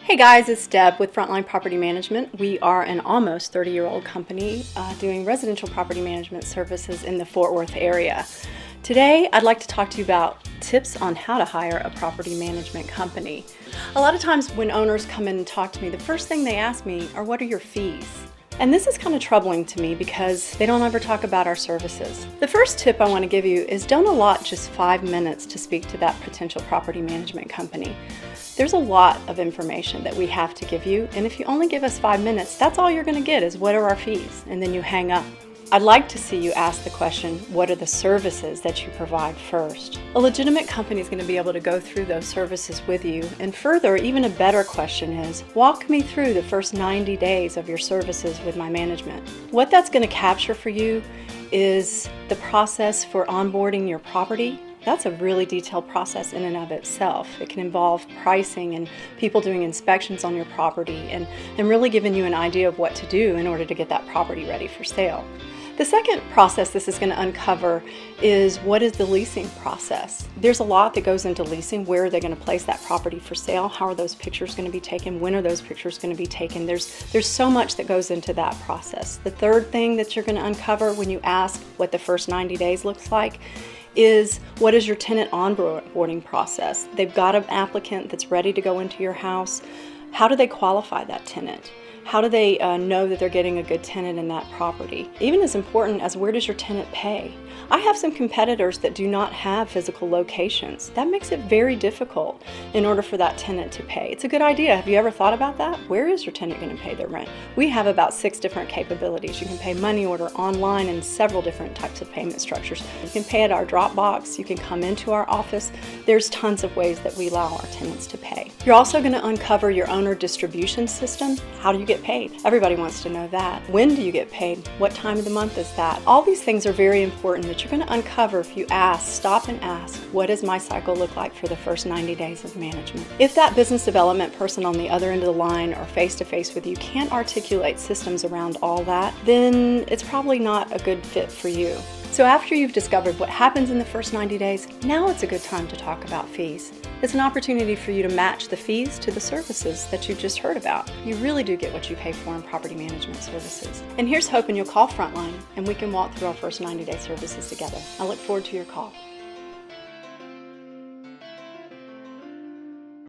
Hey guys, it's Deb with Frontline Property Management. We are an almost 30-year-old company doing residential property management services in the Fort Worth area. Today, I'd like to talk to you about tips on how to hire a property management company. A lot of times when owners come in and talk to me, the first thing they ask me are, what are your fees? And this is kind of troubling to me because they don't ever talk about our services. The first tip I want to give you is don't allot just 5 minutes to speak to that potential property management company. There's a lot of information that we have to give you, and if you only give us 5 minutes, that's all you're going to get is what are our fees, and then you hang up. I'd like to see you ask the question, what are the services that you provide first? A legitimate company is going to be able to go through those services with you. And further, even a better question is, walk me through the first 90 days of your services with my management. What that's going to capture for you is the process for onboarding your property. That's a really detailed process in and of itself. It can involve pricing and people doing inspections on your property and really giving you an idea of what to do in order to get that property ready for sale. The second process this is going to uncover is what is the leasing process. There's a lot that goes into leasing. Where are they going to place that property for sale? How are those pictures going to be taken? When are those pictures going to be taken? There's so much that goes into that process. The third thing that you're going to uncover when you ask what the first 90 days looks like is what is your tenant onboarding process. They've got an applicant that's ready to go into your house. How do they qualify that tenant? How do they know that they're getting a good tenant in that property? Even as important as where does your tenant pay? I have some competitors that do not have physical locations. That makes it very difficult in order for that tenant to pay. It's a good idea. Have you ever thought about that? Where is your tenant going to pay their rent? We have about 6 different capabilities. You can pay money order, online, and several different types of payment structures. You can pay at our drop box. You can come into our office. There's tons of ways that we allow our tenants to pay. You're also going to uncover your owner distribution system. How do you get paid? Everybody wants to know that. When do you get paid? What time of the month is that? All these things are very important that you're going to uncover if you stop and ask, what does my cycle look like for the first 90 days of management? If that business development person on the other end of the line or face-to-face with you can't articulate systems around all that, then it's probably not a good fit for you. So after you've discovered what happens in the first 90 days, now it's a good time to talk about fees. It's an opportunity for you to match the fees to the services that you just heard about. You really do get what you pay for in property management services. And here's hoping you'll call Frontline and we can walk through our first 90-day services together. I look forward to your call.